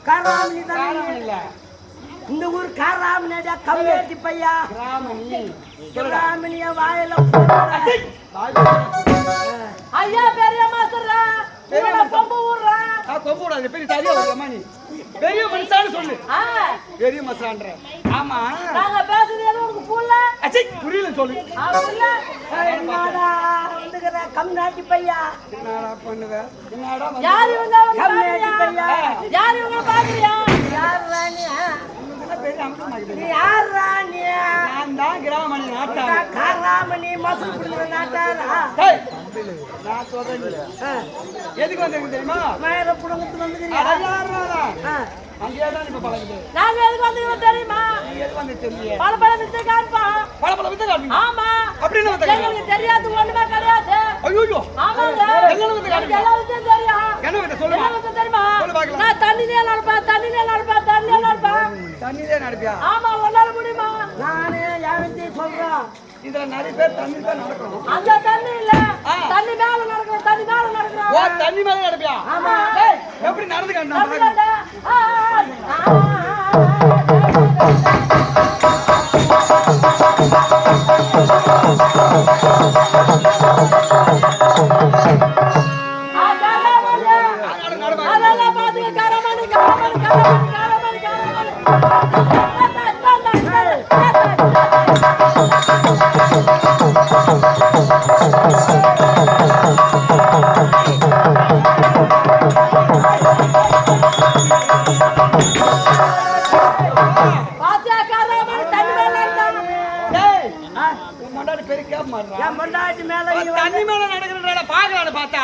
காராமணி தான். காராமணி இல்ல, இந்த ஊர் காராமணியா கம்மியாட்டி பையா. கிராமணி. கிராமணியா வாயில ஐயா பெரிய மாஸ்டர் கொம்பு ஊர்றா. கொம்பு விடாது, பெரிய சரியா வருமா நீ? பெரிய மனுஷான்னு சொல்லு. பெரிய மனுஷான்ற. ஆமா நாங்க பேசுறது எதுவும் உனக்கு புரியல? அச்சை புரியல சொல்லு. புரியல. என்னடா வந்துக்கிற கம்மியாட்டி பையா. என்னடா பண்ணுவ? என்னடா யார் இவங்க? கம்மியாட்டி பையா. யார் இவங்க பாக்குறியா? யார் ராணி? பெரிய அம்சமாக்குது. நீ யார் ராணி? நான் தான் கிராமணி நாட்டா. காராமணி மசூல் குடுக்குற நாட்டாரா? நான் சொல்றேன். எதுக்கு வந்திருக்கு தெரியுமா? மேல குடும்பத்துக்கு வந்துக்கிறியா? அங்கேயே தான் இப்ப பழகுது. நாங்க எதுக்கு வந்திருக்கோம் தெரியுமா? நீ எதுக்கு வந்து தெரியல? பல வித்து காண்பா. பல வித்து காட்டுங்க. ஆமா. அப்படின்னு வந்து எங்களுக்கு தெரியாது ஒண்ணுமே கிடையாது. ஐயோ ஆமாங்க. எல்லாம் வந்து காட்டுங்க. எல்லாம் வித்து தெரியும். என்ன வித்து சொல்லுங்க. என்ன வித்து தெரியுமா? சொல்லு பார்க்கலாம். நான் தண்ணிலே நடப்பேன். தண்ணிலே நடப்பியா? ஆமா, ஒன்னால முடியுமா? நானே யாருக்கு சொல்றேன். இதுல நிறைய பேர் தண்ணி தான் நடக்கணும். அந்த தண்ணி இல்ல, தண்ணி மேல நடக்கணும். ஓ, தண்ணி மேல நடப்பியா? ஆமா. எப்படி நடந்து காட்டணும்? அதெல்லாம் பாத்துக்க. கரமணி தண்ணி மேல நடக்கிறத பாக்கலான்னு பார்த்தா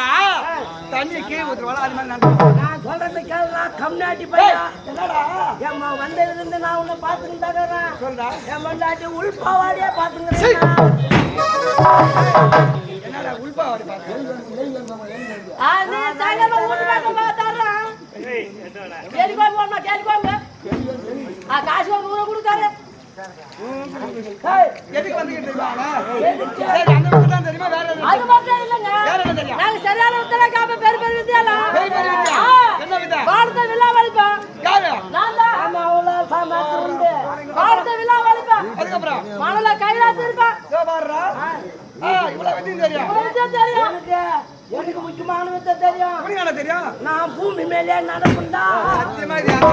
தண்ணி கீழே ஊத்துறவாளா அது மாதிரி நடக்கும். நான் சொல்றது கேளுடா கம்னாட்டி பையா. என்னடா ஏம்மா வந்ததுல இருந்து நான் உன்னை பாத்துக்கிட்டு தகறேன். சொல்றா. என் மண்டாட்டி உள்பாவாடியே பாத்துக்கிறேன். என்னடா உள்பாவாடி பாத்து? நீ தங்கல ஊட்டு பாக்க பாத்தாரா? கேள்வி போமா கேள்வி. காசு ஊர குடுக்காரு. எதுக்கு வந்துகிட்டு இருக்காங்க? சரி, அந்த வித்து தான் தெரியுமா? வேற என்ன? அது மட்டும் இல்லங்க. வேற என்ன தெரியும்? நாங்க சரியான வித்தல காப்ப பெரிய வித்தியாலாம். பெரிய வித்தியா? என்ன வித்தா? பாரத விழா வலிப்பா. யாரு? நான் தான். ஆமா அவ்வளோ சாமாத்துருந்து. பாரத விழா வலிப்பா. அதுக்கப்புறம் மணல கையில திருப்பா. இதோ பாருடா. இவ்வளவு வித்தியும் தெரியும். தெரியும். எனக்கு முக்கியமான வித்தை தெரியும். அப்படிங்க தெரியும். நான் பூமி மேலே நடப்புண்டா. சத்தியமா இது யாரு?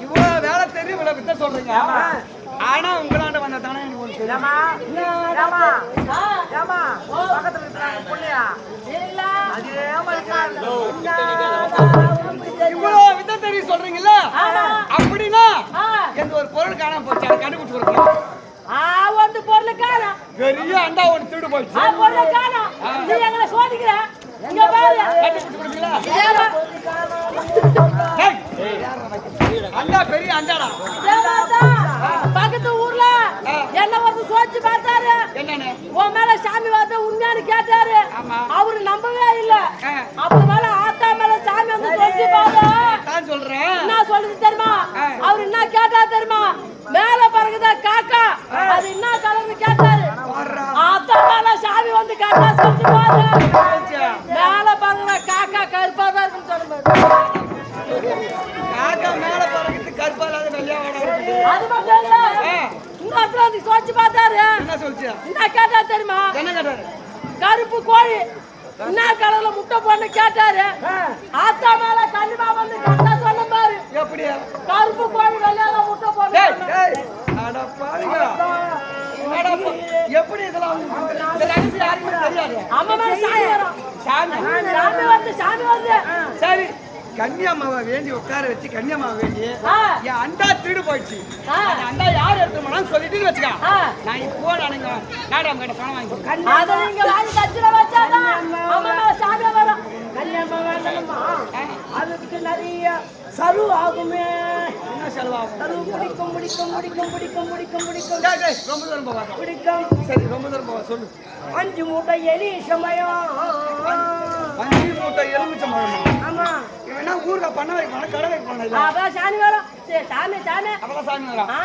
இவ்வளவு வேலை தெரியும், இவ்வளவு வித்த சொல்றீங்க. ஆனா உங்களாண்ட வந்த தானே எனக்கு ஒண்ணு தெரியும். பக்கத்துல இருக்கிறாங்க புள்ளையா. இவ்வளவு வித்த தெரியும் சொல்றீங்கல்ல, அப்படின்னா எந்த ஒரு பொருள் காணாம போச்சு, அதை கண்டுபிடிச்சு கொடுங்க. வந்து பொருளுக்கான பெரிய அண்டா ஒன்று திருடு போயிடுச்சு. பொருளுக்கான நீ எங்களை சோதிக்கிற. இங்க பாரு, கண்டுபிடிச்சு கொடுப்பீங்களா? அண்டா பெரிய அண்டாடா. பக்கத்து ஊர்ல என்ன வந்து சோதிச்சு பார்த்தாரு. என்னன்னு? உன் மேல சாமி வார்த்தை உண்மையானு கேட்டாரு. அவரு நம்பவே இல்ல. அப்ப மேல ஆத்தா மேல சாமி வந்து சோதிச்சு பாரு. நான் சொல்றேன். என்ன சொல்லுது தெரியுமா? அவரு என்ன கேட்டா தெரியுமா? மேல பறகுதா காக்கா, அது என்ன கலர்னு கேட்டாரு. ஆத்தா மேல சாமி வந்து கேட்டா சொல்லிச்சு பாரு. மேல பறகுதா காக்கா கருப்பா தான் இருக்குன்னு சொல்லுங்க. காக்கா மேல பறக்கிட்டு கருப்பா இல்லாத வெள்ளையா ஓட. அது மட்டும் இல்ல, இன்னொருத்தர் வந்து சோதிச்சு பார்த்தாரு. என்ன சொல்லிச்சு? என்ன கேட்டா தெரியுமா? என்ன கேட்டாரு? கருப்பு கோழி என்ன கலர்ல முட்டை போன்னு கேட்டாரு. ஆத்தா மேல கண்டிப்பா வந்து கரெக்டா சொல்ல பாரு. எப்படி? கருப்பு கோழி வெள்ளையால முட்டை போன்னு. அட பாருங்க. எப்படி இதெல்லாம் இந்த ரகசியம் யாருக்குமே தெரியாது. அம்மா மேல சாமி வரும். சாமி வந்து சரி, கன்னியம்மாவை வேண்டி உட்கார வச்சு கன்னியம்மாவை வேண்டி என் அண்டா திருடு போயிடுச்சு. அந்த அண்டா யார் எடுத்துமான்னு சொல்லிட்டு வச்சுக்கா. நான் இப்போ நானுங்க நாடாம் கிட்ட பணம் வாங்கி அதை நீங்க வாங்கி கட்சியில வச்சாதான் அம்மா மேல சாமி வரும். கல்யாணம் வேண்டணுமா? அதுக்கு நிறைய செலவு ஆகுமே. என்ன செலவாகும்? செலவு பிடிக்கும் பிடிக்கும் பிடிக்கும் பிடிக்கும் பிடிக்கும் பிடிக்கும் ரொம்ப தூரம் போவாங்க. பிடிக்கும். சரி, ரொம்ப தூரம் போவா சொல்லு. 5 மூட்டை எலி சமயம் 5 மூட்டை எலுமிச்சம் பழமா? ஆமா இவன் என்ன ஊறுகாய் பண்ண வைப்பானா கடை வைப்பானா? அதான் சாமி வரும் சரி சாமி சாமி அப்பதான் சாமி வரான். ஆ,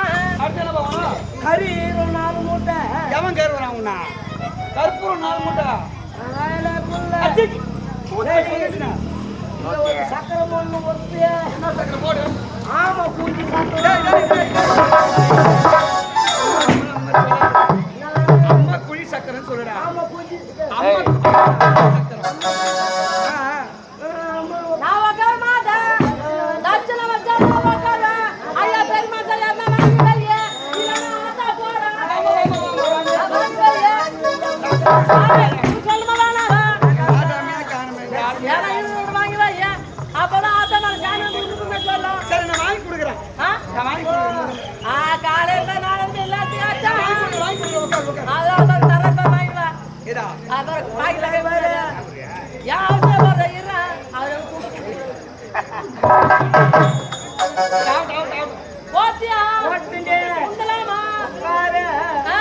அடுத்து என்ன பண்ணுவான்? கறி 4 மூட்டை எவன் கேர் வரான் உன்ன? கற்பூரம் 4 மூட்டை. வாயில புல்ல அச்சி. ஊத்தி போயிடுச்சுடா. இங்க ஒரு சக்கரை ஒண்ணு ஒருத்து என்ன சக்கரை போடு? ஆமா பூஞ்சி சக்கரை டேய், டேய், டேய். அம்மா குழி சக்கரைன்னு சொல்லுடா. ஆமா பூஞ்சி அம்மா குழி சக்கரை. நான் உட்கார மாட்டேன் தட்சணை வச்சா நான் உட்காருவேன் ஐயா பெருமா சார் என்ன வாங்கி வையே இல்லைன்னா ஆத்தா போறேன் சொல்லுமா வேணாம் ஆதாமே காணுமே. ஏன்னா இது வாங்கி வையே அப்பதான் ஆத்தா நான் சாமி வந்து உருக்குமே சொல்லும் சரி நான் வாங்கி கொடுக்குறேன். ஆ? நான் வாங்கி கொடுக்குறேன். காலையில நாளைக்கு எல்லாத்தையும் ஆச்சா வாங்கி கொடுக்குறேன். உட்காரு, உட்காரு. அதான் தரப்ப வாங்கிடுவேன் இதா. அப்புறம் வாங்கில பாரு ஏன் அவசரம் போடுற இருறேன் அவரை டாவ், டாவ், டாவ். போத்தியா ஓட்டுண்டே உண்டலாமா பாரு ஆ, ஆ.